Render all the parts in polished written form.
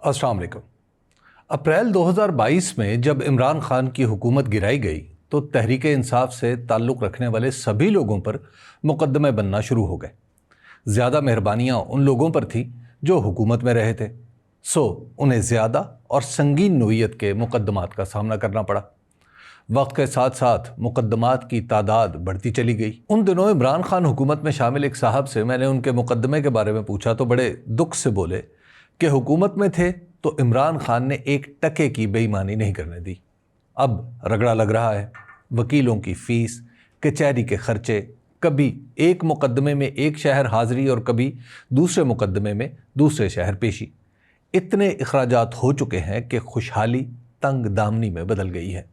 अस्सलाम वालेकुम। अप्रैल 2022 में जब इमरान खान की हुकूमत गिराई गई तो तहरीक इंसाफ से ताल्लुक़ रखने वाले सभी लोगों पर मुकदमे बनना शुरू हो गए। ज़्यादा मेहरबानियाँ उन लोगों पर थी जो हुकूमत में रहे थे, सो उन्हें ज़्यादा और संगीन नोयत के मुकदमात का सामना करना पड़ा। वक्त के साथ साथ मुकदमात की तादाद बढ़ती चली गई। उन दिनों इमरान खान हुकूमत में शामिल एक साहब से मैंने उनके मुकदमे के बारे में पूछा तो बड़े दुख से बोले कि हुकूमत में थे तो इमरान खान ने एक टके की बेईमानी नहीं करने दी। अब रगड़ा लग रहा है, वकीलों की फ़ीस, कचहरी के खर्चे, कभी एक मुकदमे में एक शहर हाज़िरी और कभी दूसरे मुकदमे में दूसरे शहर पेशी। इतने अखराजात हो चुके हैं कि खुशहाली तंग दामनी में बदल गई है।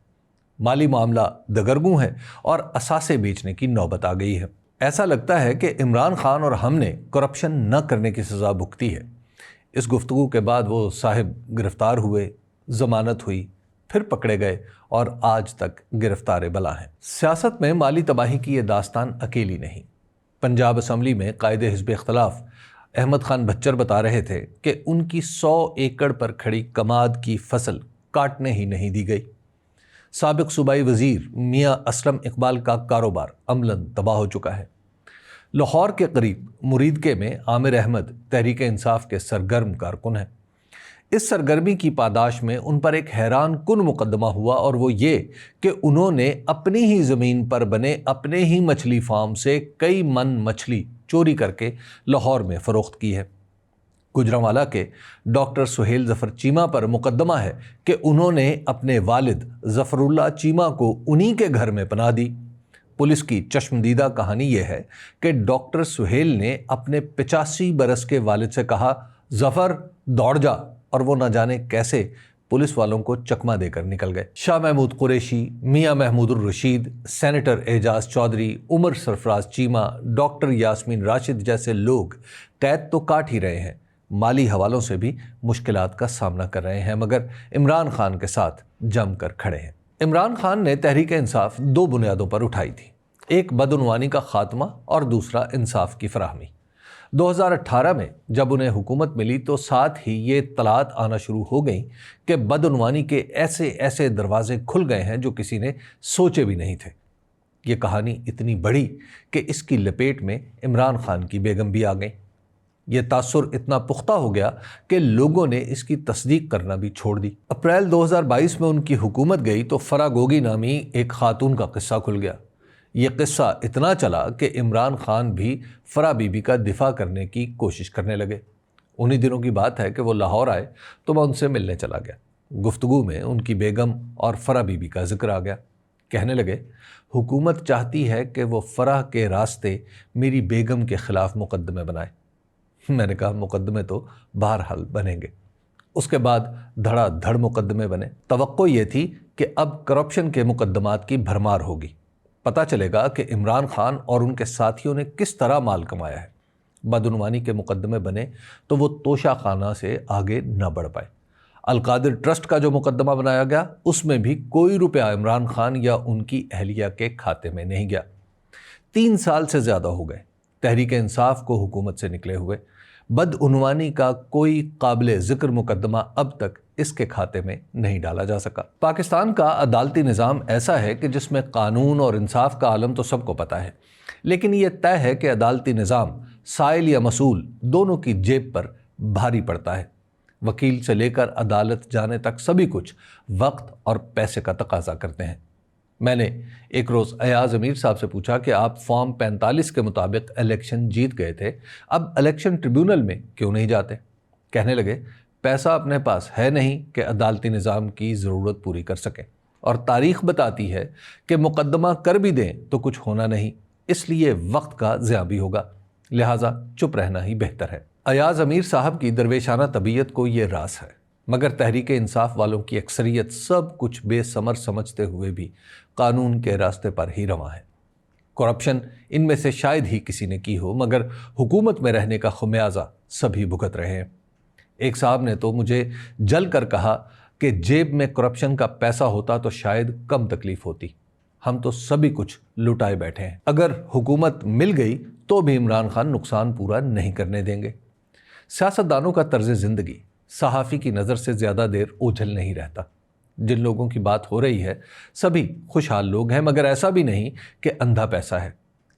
माली मामला दगरगू है और असासे बेचने की नौबत आ गई है। ऐसा लगता है कि इमरान खान और हमने करप्शन न करने की सज़ा भुगती है। इस गुफ्तगू के बाद वो साहिब गिरफ्तार हुए, ज़मानत हुई, फिर पकड़े गए और आज तक गिरफ्तार बला हैं। सियासत में माली तबाही की ये दास्तान अकेली नहीं। पंजाब असम्बली में कायदे हिज़्ब इख्तिलाफ अहमद खान भच्चर बता रहे थे कि उनकी 100 एकड़ पर खड़ी कमाद की फसल काटने ही नहीं दी गई। साबिक सूबाई वज़ीर मियाँ असलम इकबाल का कारोबार अमलन तबाह हो चुका है। लाहौर के करीब मुरीदके में आमिर अहमद तहरीक इंसाफ के सरगर्म कारकुन हैं। इस सरगर्मी की पादाश में उन पर एक हैरान कुन मुकदमा हुआ और वो ये कि उन्होंने अपनी ही ज़मीन पर बने अपने ही मछली फार्म से कई मन मछली चोरी करके लाहौर में फ़रोख्त की है। गुजरांवाला के डॉक्टर सुहेल ज़फ़र चीमा पर मुकदमा है कि उन्होंने अपने वालिद ज़फ़रुल्लाह चीमा को उन्हीं के घर में पनाह दी। पुलिस की चश्मदीदा कहानी यह है कि डॉक्टर सुहेल ने अपने 85 बरस के वालिद से कहा, ज़फ़र दौड़ जा, और वो न जाने कैसे पुलिस वालों को चकमा देकर निकल गए। शाह महमूद कुरैशी, मियाँ महमूदुर रशीद, सेनेटर एजाज चौधरी, उमर सरफराज चीमा, डॉक्टर यास्मीन राशिद जैसे लोग कैद तो काट ही रहे हैं, माली हवालों से भी मुश्किलात का सामना कर रहे हैं, मगर इमरान खान के साथ जमकर खड़े हैं। इमरान खान ने तहरीक इंसाफ दो बुनियादों पर उठाई थी, एक बदउनवानी का खात्मा और दूसरा इंसाफ की फराहमी। 2018 में जब उन्हें हुकूमत मिली तो साथ ही ये इत्तलात आना शुरू हो गई कि बदउनवानी के ऐसे ऐसे दरवाजे खुल गए हैं जो किसी ने सोचे भी नहीं थे। ये कहानी इतनी बड़ी कि इसकी लपेट में इमरान खान की बेगम भी आ गई। ये तासुर इतना पुख्ता हो गया कि लोगों ने इसकी तस्दीक करना भी छोड़ दी। अप्रैल 2022 में उनकी हुकूमत गई तो फरा गोगी नामी एक खातून का किस्सा खुल गया। ये किस्सा इतना चला कि इमरान खान भी फरा बीबी का दिफा करने की कोशिश करने लगे। उन्हीं दिनों की बात है कि वो लाहौर आए तो मैं उनसे मिलने चला गया। गुफ्तगू में उनकी बेगम और फरा बीबी का जिक्र आ गया। कहने लगे, हुकूमत चाहती है कि वो फरा के रास्ते मेरी बेगम के ख़िलाफ़ मुकदमे बनाए। मैंने कहा, मुकदमे तो बहरहाल बनेंगे। उसके बाद धड़ाधड़ मुकदमे बने। तवक्को ये थी कि अब करप्शन के मुकदमात की भरमार होगी। पता चलेगा कि इमरान खान और उनके साथियों ने किस तरह माल कमाया है। बदउनवानी के मुकदमे बने तो वो तोशा खाना से आगे न बढ़ पाए। अलकादिर ट्रस्ट का जो मुकदमा बनाया गया उसमें भी कोई रुपया इमरान खान या उनकी अहलिया के खाते में नहीं गया। 3 साल से ज़्यादा हो गए तहरीक इंसाफ को हुकूमत से निकले हुए। बदउनवानी का कोई काबिल ज़िक्र मुकदमा अब तक इसके खाते में नहीं डाला जा सका। पाकिस्तान का अदालती निज़ाम ऐसा है कि जिसमें कानून और इंसाफ का आलम तो सबको पता है, लेकिन यह तय है कि अदालती निज़ाम साइल या मसूल दोनों की जेब पर भारी पड़ता है। वकील से लेकर अदालत जाने तक सभी कुछ वक्त और पैसे का तकाजा करते हैं। मैंने एक रोज़ अयाज़ अमीर साहब से पूछा कि आप फॉर्म 45 के मुताबिक इलेक्शन जीत गए थे, अब इलेक्शन ट्रिब्यूनल में क्यों नहीं जाते? कहने लगे, पैसा अपने पास है नहीं कि अदालती निज़ाम की ज़रूरत पूरी कर सकें, और तारीख़ बताती है कि मुकदमा कर भी दें तो कुछ होना नहीं, इसलिए वक्त का ज़िया भी होगा, लिहाजा चुप रहना ही बेहतर है। अयाज़ अमीर साहब की दरवेशाना तबीयत को ये रास है, मगर तहरीक इंसाफ वालों की अक्सरियत सब कुछ बेसमर समझते हुए भी कानून के रास्ते पर ही रवां है। करप्शन इनमें से शायद ही किसी ने की हो, मगर हुकूमत में रहने का खुमियाजा सभी भुगत रहे हैं। एक साहब ने तो मुझे जल कर कहा कि जेब में करप्शन का पैसा होता तो शायद कम तकलीफ होती। हम तो सभी कुछ लुटाए बैठे हैं। अगर हुकूमत मिल गई तो भी इमरान खान नुकसान पूरा नहीं करने देंगे। सियासतदानों का तर्ज ज़िंदगी صحافی کی نظر سے زیادہ دیر اوجھل نہیں رہتا۔ جن لوگوں کی بات ہو رہی ہے سبھی خوشحال لوگ ہیں، مگر ایسا بھی نہیں کہ اندھا پیسہ ہے۔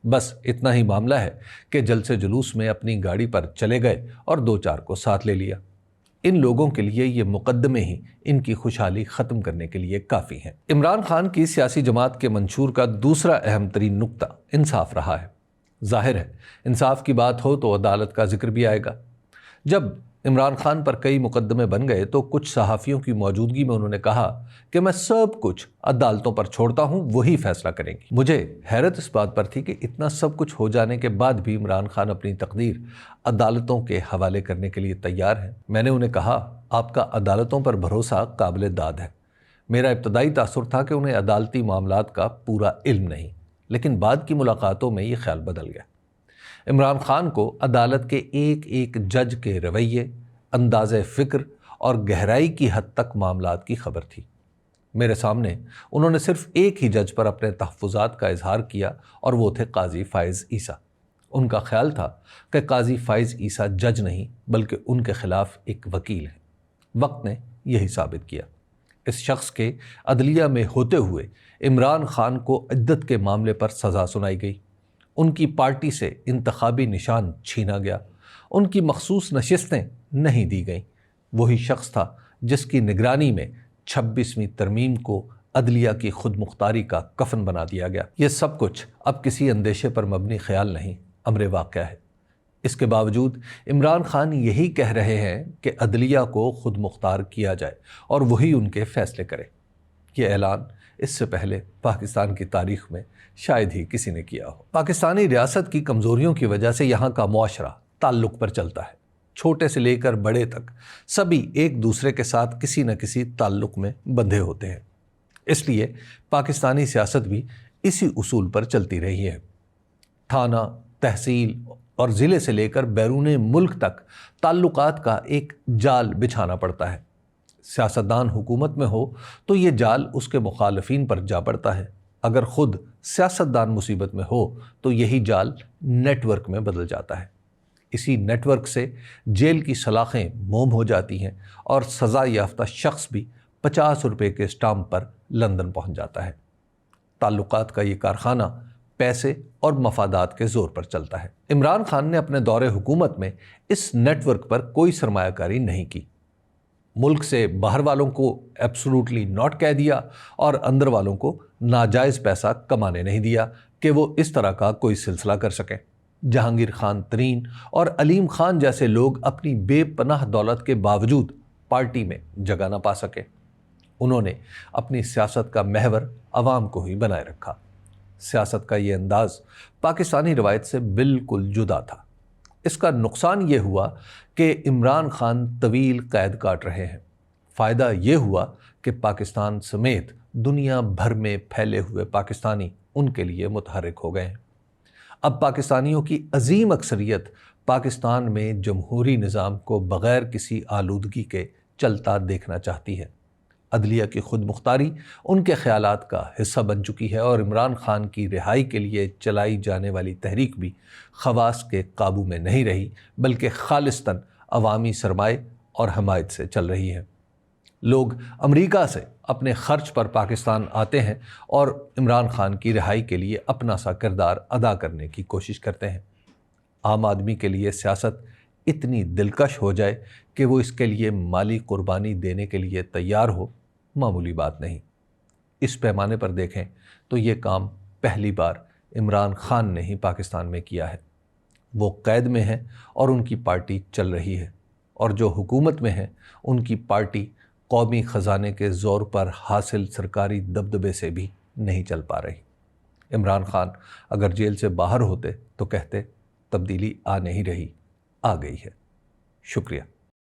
بس اتنا ہی معاملہ ہے کہ جلسے جلوس میں اپنی گاڑی پر چلے گئے اور دو چار کو ساتھ لے لیا۔ ان لوگوں کے لیے یہ مقدمے ہی ان کی خوشحالی ختم کرنے کے لیے کافی ہیں۔ عمران خان کی سیاسی جماعت کے منشور کا دوسرا اہم ترین نقطہ انصاف رہا ہے۔ ظاہر ہے انصاف کی بات ہو تو عدالت کا ذکر بھی آئے گا۔ جب عمران خان پر کئی مقدمے بن گئے تو کچھ صحافیوں کی موجودگی میں انہوں نے کہا کہ میں سب کچھ عدالتوں پر چھوڑتا ہوں، وہی فیصلہ کریں گی۔ مجھے حیرت اس بات پر تھی کہ اتنا سب کچھ ہو جانے کے بعد بھی عمران خان اپنی تقدیر عدالتوں کے حوالے کرنے کے لیے تیار ہیں۔ میں نے انہیں کہا، آپ کا عدالتوں پر بھروسہ قابل داد ہے۔ میرا ابتدائی تاثر تھا کہ انہیں عدالتی معاملات کا پورا علم نہیں، لیکن بعد کی ملاقاتوں میں یہ خیال بدل گیا۔ عمران خان کو عدالت کے ایک ایک جج کے رویے، انداز فکر اور گہرائی کی حد تک معاملات کی خبر تھی۔ میرے سامنے انہوں نے صرف ایک ہی جج پر اپنے تحفظات کا اظہار کیا اور وہ تھے قاضی فائز عیسیٰ۔ ان کا خیال تھا کہ قاضی فائز عیسیٰ جج نہیں بلکہ ان کے خلاف ایک وکیل ہے۔ وقت نے یہی ثابت کیا۔ اس شخص کے عدلیہ میں ہوتے ہوئے عمران خان کو عدت کے معاملے پر سزا سنائی گئی، ان کی پارٹی سے انتخابی نشان چھینا گیا، ان کی مخصوص نشستیں نہیں دی گئیں۔ وہی شخص تھا جس کی نگرانی میں 26ویں ترمیم کو عدلیہ کی خود مختاری کا کفن بنا دیا گیا۔ یہ سب کچھ اب کسی اندیشے پر مبنی خیال نہیں، امر واقعہ ہے۔ اس کے باوجود عمران خان یہی کہہ رہے ہیں کہ عدلیہ کو خود مختار کیا جائے اور وہی ان کے فیصلے کرے۔ یہ اعلان اس سے پہلے پاکستان کی تاریخ میں شاید ہی کسی نے کیا ہو۔ پاکستانی ریاست کی کمزوریوں کی وجہ سے یہاں کا معاشرہ تعلق پر چلتا ہے۔ چھوٹے سے لے کر بڑے تک سبھی ایک دوسرے کے ساتھ کسی نہ کسی تعلق میں بندھے ہوتے ہیں۔ اس لیے پاکستانی سیاست بھی اسی اصول پر چلتی رہی ہے۔ تھانہ، تحصیل اور ضلع سے لے کر بیرون ملک تک تعلقات کا ایک جال بچھانا پڑتا ہے۔ سیاستدان حکومت میں ہو تو یہ جال اس کے مخالفین پر جا پڑتا ہے۔ اگر خود سیاستدان مصیبت میں ہو تو یہی جال نیٹ ورک میں بدل جاتا ہے۔ اسی نیٹ ورک سے جیل کی سلاخیں موم ہو جاتی ہیں اور سزا یافتہ شخص بھی 50 روپے کے اسٹامپ پر لندن پہنچ جاتا ہے۔ تعلقات کا یہ کارخانہ پیسے اور مفادات کے زور پر چلتا ہے۔ عمران خان نے اپنے دور حکومت میں اس نیٹ ورک پر کوئی سرمایہ کاری نہیں کی۔ ملک سے باہر والوں کو ایبسولوٹلی ناٹ کہہ دیا اور اندر والوں کو ناجائز پیسہ کمانے نہیں دیا کہ وہ اس طرح کا کوئی سلسلہ کر سکیں۔ جہانگیر خان ترین اور علیم خان جیسے لوگ اپنی بے پناہ دولت کے باوجود پارٹی میں جگہ نہ پا سکے۔ انہوں نے اپنی سیاست کا محور عوام کو ہی بنائے رکھا۔ سیاست کا یہ انداز پاکستانی روایت سے بالکل جدا تھا۔ اس کا نقصان یہ ہوا کہ عمران خان طویل قید کاٹ رہے ہیں۔ فائدہ یہ ہوا کہ پاکستان سمیت دنیا بھر میں پھیلے ہوئے پاکستانی ان کے لیے متحرک ہو گئے ہیں۔ اب پاکستانیوں کی عظیم اکثریت پاکستان میں جمہوری نظام کو بغیر کسی آلودگی کے چلتا دیکھنا چاہتی ہے۔ عدلیہ کی خود مختاری ان کے خیالات کا حصہ بن چکی ہے اور عمران خان کی رہائی کے لیے چلائی جانے والی تحریک بھی خواص کے قابو میں نہیں رہی بلکہ خالصتاً عوامی سرمائے اور حمایت سے چل رہی ہے۔ لوگ امریکہ سے اپنے خرچ پر پاکستان آتے ہیں اور عمران خان کی رہائی کے لیے اپنا سا کردار ادا کرنے کی کوشش کرتے ہیں۔ عام آدمی کے لیے سیاست اتنی دلکش ہو جائے کہ وہ اس کے لیے مالی قربانی دینے کے لیے تیار ہو، معمولی بات نہیں۔ اس پیمانے پر دیکھیں تو یہ کام پہلی بار عمران خان نے ہی پاکستان میں کیا ہے۔ وہ قید میں ہیں اور ان کی پارٹی چل رہی ہے، اور جو حکومت میں ہیں ان کی پارٹی قومی خزانے کے زور پر حاصل سرکاری دبدبے سے بھی نہیں چل پا رہی۔ عمران خان اگر جیل سے باہر ہوتے تو کہتے تبدیلی آ نہیں رہی، آ گئی ہے۔ شکریہ۔